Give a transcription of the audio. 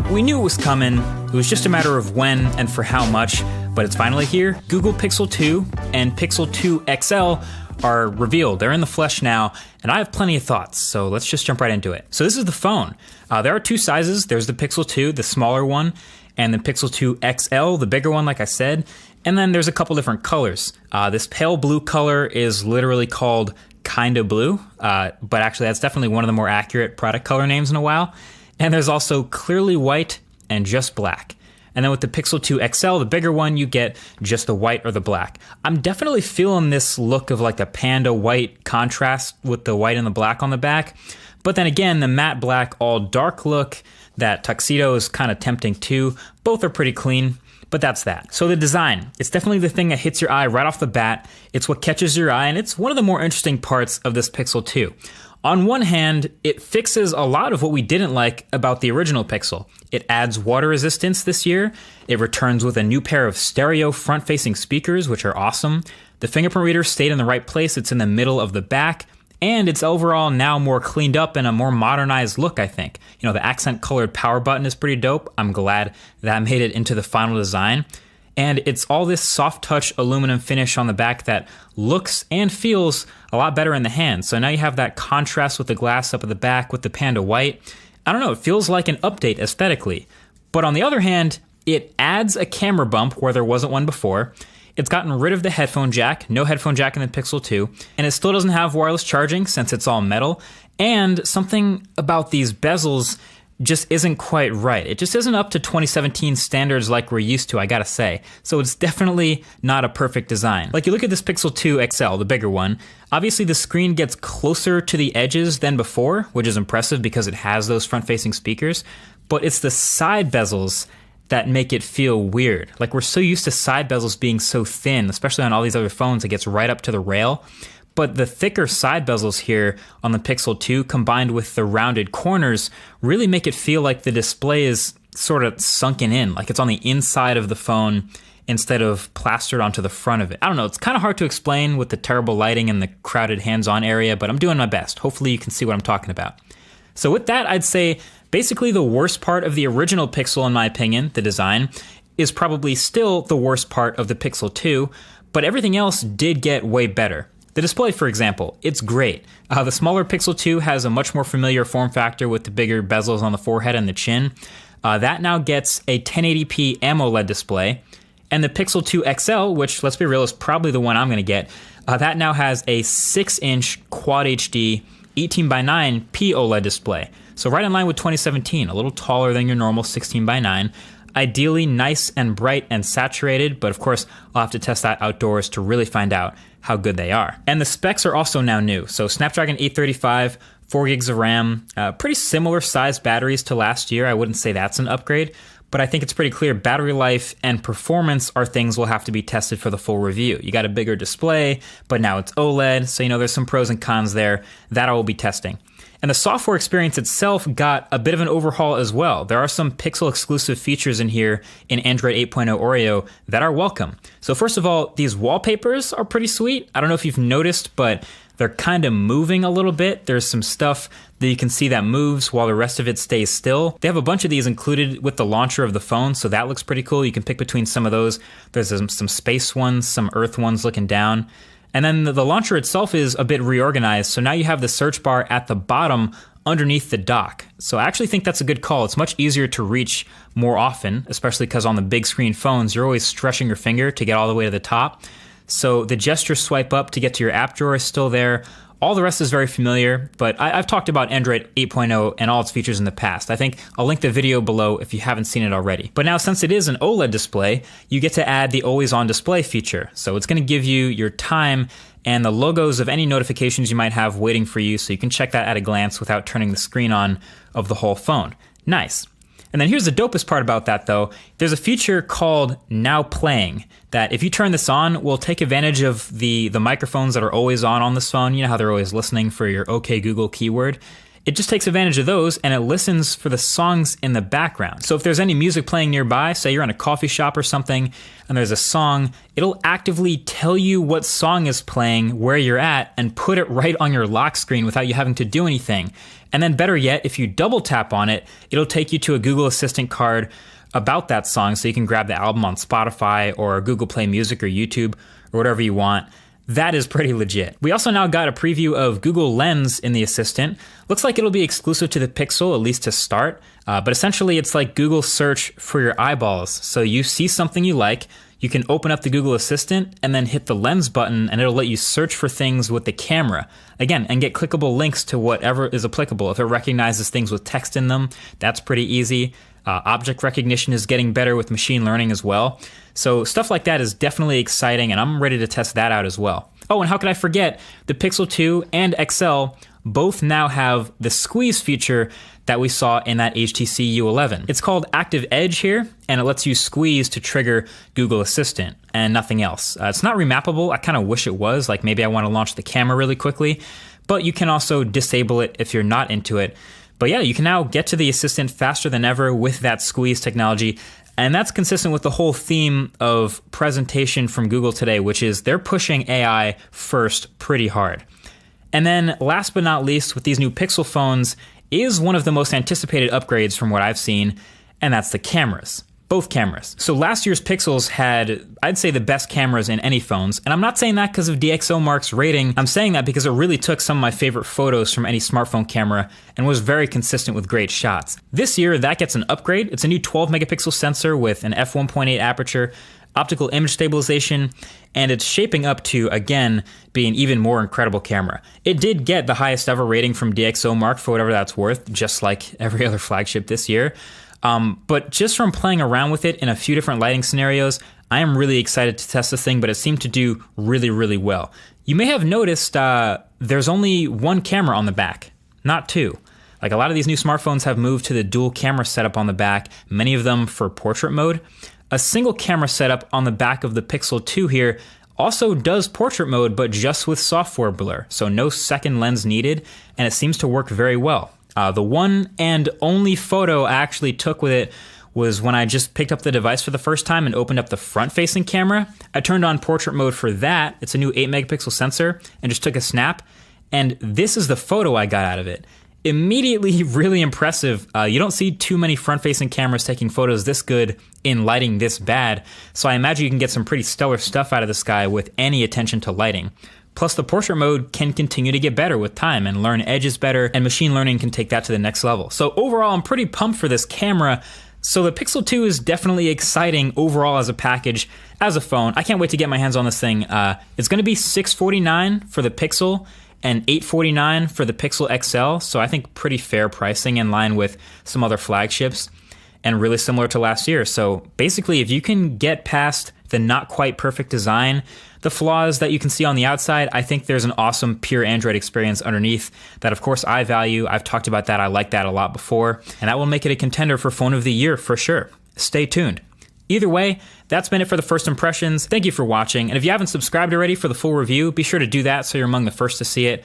We knew it was coming, it was just a matter of when and for how much, but it's finally here. Google Pixel 2 and Pixel 2 XL are revealed. They're in the flesh now, and I have plenty of thoughts, so let's just jump right into it. So this is the phone. There are two sizes. There's the Pixel 2, the smaller one, and the Pixel 2 XL, the bigger one, like I said, and then there's a couple different colors. This pale blue color is literally called Kinda Blue, but actually that's definitely one of the more accurate product color names in a while. And there's also clearly white and just black. And then with the Pixel 2 XL, the bigger one, you get just the white or the black. I'm definitely feeling this look of like a panda white contrast with the white and the black on the back. But then again, the matte black all dark look, that tuxedo is kind of tempting too. Both are pretty clean, but that's that. So the design, it's definitely the thing that hits your eye right off the bat. It's what catches your eye, and it's one of the more interesting parts of this Pixel 2. On one hand, it fixes a lot of what we didn't like about the original Pixel. It adds water resistance this year. It returns with a new pair of stereo front-facing speakers, which are awesome. The fingerprint reader stayed in the right place. It's in the middle of the back. And it's overall now more cleaned up and a more modernized look, I think. You know, the accent-colored power button is pretty dope. I'm glad that made it into the final design. And it's all this soft touch aluminum finish on the back that looks and feels a lot better in the hand. So now you have that contrast with the glass up at the back with the panda white. I don't know, it feels like an update aesthetically. But on the other hand, it adds a camera bump where there wasn't one before. It's gotten rid of the headphone jack, no headphone jack in the Pixel 2, and it still doesn't have wireless charging since it's all metal. And something about these bezels just isn't quite right. It just isn't up to 2017 standards like we're used to, I gotta say. So it's definitely not a perfect design. Like you look at this Pixel 2 XL, the bigger one, obviously the screen gets closer to the edges than before, which is impressive because it has those front-facing speakers, but it's the side bezels that make it feel weird. Like we're so used to side bezels being so thin, especially on all these other phones, it gets right up to the rail. But the thicker side bezels here on the Pixel 2 combined with the rounded corners really make it feel like the display is sort of sunken in, like it's on the inside of the phone instead of plastered onto the front of it. I don't know, it's kind of hard to explain with the terrible lighting and the crowded hands-on area, but I'm doing my best. Hopefully you can see what I'm talking about. So with that, I'd say basically the worst part of the original Pixel, in my opinion, the design, is probably still the worst part of the Pixel 2, but everything else did get way better. The display, for example, it's great. The smaller Pixel 2 has a much more familiar form factor with the bigger bezels on the forehead and the chin. That now gets a 1080p AMOLED display. And the Pixel 2 XL, which, let's be real, is probably the one I'm going to get, that now has a 6-inch Quad HD 18:9 POLED display. So right in line with 2017, a little taller than your normal 16:9. Ideally nice and bright and saturated, but of course I'll have to test that outdoors to really find out how good they are. And the specs are also now new. So Snapdragon 835, 4 gigs of RAM, pretty similar sized batteries to last year. I wouldn't say that's an upgrade, but I think it's pretty clear battery life and performance are things will have to be tested for the full review. You got a bigger display, but now it's OLED, so you know there's some pros and cons there. That I will be testing. And the software experience itself got a bit of an overhaul as well. There are some Pixel exclusive features in here in Android 8.0 Oreo that are welcome. So first of all, these wallpapers are pretty sweet. I don't know if you've noticed, but they're kind of moving a little bit. There's some stuff that you can see that moves while the rest of it stays still. They have a bunch of these included with the launcher of the phone, so that looks pretty cool. You can pick between some of those. There's some space ones, some Earth ones looking down. And then the launcher itself is a bit reorganized, so now you have the search bar at the bottom underneath the dock. So I actually think that's a good call. It's much easier to reach more often, especially because on the big screen phones, you're always stretching your finger to get all the way to the top. So the gesture swipe up to get to your app drawer is still there. All the rest is very familiar, but I've talked about Android 8.0 and all its features in the past. I think I'll link the video below if you haven't seen it already. But now since it is an OLED display, you get to add the always on display feature. So it's going to give you your time and the logos of any notifications you might have waiting for you, so you can check that at a glance without turning the screen on of the whole phone. Nice. And then here's the dopest part about that though. There's a feature called Now Playing that if you turn this on, will take advantage of the microphones that are always on this phone. You know how they're always listening for your OK Google keyword. it just takes advantage of those and it listens for the songs in the background. So if there's any music playing nearby, say you're in a coffee shop or something, and there's a song, it'll actively tell you what song is playing, where you're at, and put it right on your lock screen without you having to do anything. And then better yet, if you double tap on it, it'll take you to a Google Assistant card about that song, so you can grab the album on Spotify or Google Play Music or YouTube or whatever you want. That is pretty legit. We also now got a preview of Google Lens in the Assistant. Looks like it'll be exclusive to the Pixel, at least to start. But essentially, it's like Google search for your eyeballs. So you see something you like, you can open up the Google Assistant and then hit the Lens button, and it'll let you search for things with the camera. Again, and get clickable links to whatever is applicable. If it recognizes things with text in them, that's pretty easy. Object recognition is getting better with machine learning as well. So stuff like that is definitely exciting, and I'm ready to test that out as well. Oh, and how could I forget? The Pixel 2 and XL both now have the squeeze feature that we saw in that HTC U11. It's called Active Edge here, and it lets you squeeze to trigger Google Assistant and nothing else. It's not remappable. I kind of wish it was, like maybe I want to launch the camera really quickly, but you can also disable it if you're not into it. But yeah, you can now get to the Assistant faster than ever with that squeeze technology. And that's consistent with the whole theme of presentation from Google today, which is they're pushing AI first pretty hard. And then last but not least, with these new Pixel phones is one of the most anticipated upgrades from what I've seen, and that's the cameras. Both cameras. So last year's Pixels had, I'd say, the best cameras in any phones. And I'm not saying that because of DxOMark's rating. I'm saying that because it really took some of my favorite photos from any smartphone camera and was very consistent with great shots. This year, that gets an upgrade. It's a new 12 megapixel sensor with an f1.8 aperture, optical image stabilization, and it's shaping up to, again, be an even more incredible camera. It did get the highest ever rating from DxOMark for whatever that's worth, just like every other flagship this year. But just from playing around with it in a few different lighting scenarios, I am really excited to test this thing, but it seemed to do really, really well. You may have noticed there's only one camera on the back, not two. Like a lot of these new smartphones have moved to the dual camera setup on the back, many of them for portrait mode. A single camera setup on the back of the Pixel 2 here also does portrait mode, but just with software blur, so no second lens needed, and it seems to work very well. The one and only photo I actually took with it was when I just picked up the device for the first time and opened up the front-facing camera. I turned on portrait mode for that. It's a new 8 megapixel sensor, and just took a snap. And this is the photo I got out of it. Immediately really impressive. You don't see too many front-facing cameras taking photos this good in lighting this bad, so I imagine you can get some pretty stellar stuff out of this guy with any attention to lighting. Plus, the portrait mode can continue to get better with time and learn edges better, and machine learning can take that to the next level. So overall, I'm pretty pumped for this camera. So the Pixel 2 is definitely exciting overall as a package, as a phone. I can't wait to get my hands on this thing. It's going to be $649 for the Pixel and $849 for the Pixel XL, so I think pretty fair pricing in line with some other flagships and really similar to last year. So basically, if you can get past the not quite perfect design, the flaws that you can see on the outside, I think there's an awesome pure Android experience underneath that, of course, I value. I've talked about that. I like that a lot before, and that will make it a contender for Phone of the Year for sure. Stay tuned. Either way, that's been it for the first impressions. Thank you for watching, and if you haven't subscribed already for the full review, be sure to do that so you're among the first to see it.